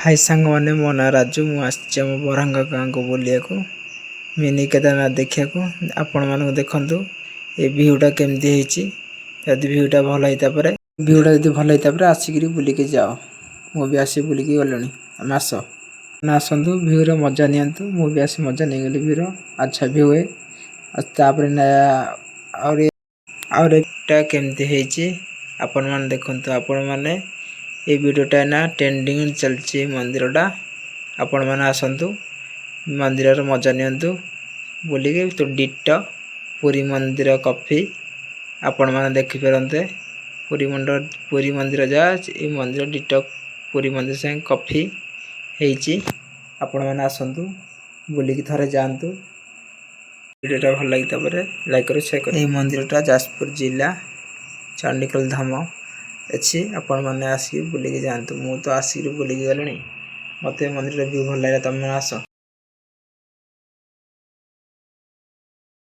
हाय सांग मैंने मो ना राजू मुझे आम बरंगा गाँव को बुलिया को मिनी केदारनाथ देखा आपण मानक देखु ये भ्यूटा केमती जदि भ्यूटा भल होता भ्यूटा जब भल होता आसिक बुलिकी जाओ मुझे आसी बुलिकी गलुणी आम आस ना आसतु भ्यूर मजा नियंतु मुझे आसी मजा नहीं गली भ्यूर अच्छा भ्यू है और एकटा केमती आपण मैंने देखु आपण मैंने ये वीडियोटा ना ट्रेंडिंग चलती मंदिरटा आपण मैंने आसतु मंदिर मजा नियंतु बुलिके तो डिट पुरी मंदिर कॉफी आपण मैंने देखिपारते पुरी मंदिर जा ये मंदिर डिट पुरी मंदिर से कॉफी होती आपण मैंने आसतु बुलिकी थरे जातु वीडियोटा भल लगी लाइक करो शेयर करो। ये मंदिरटा जाजपुर जिला चंडीखोल धाम अच्छी आपण मैंने आसिक बुलिकी जातु मु तो आसिक बुलिकी गलिनी मत मंदिर व्यू भल लगे तुम आस।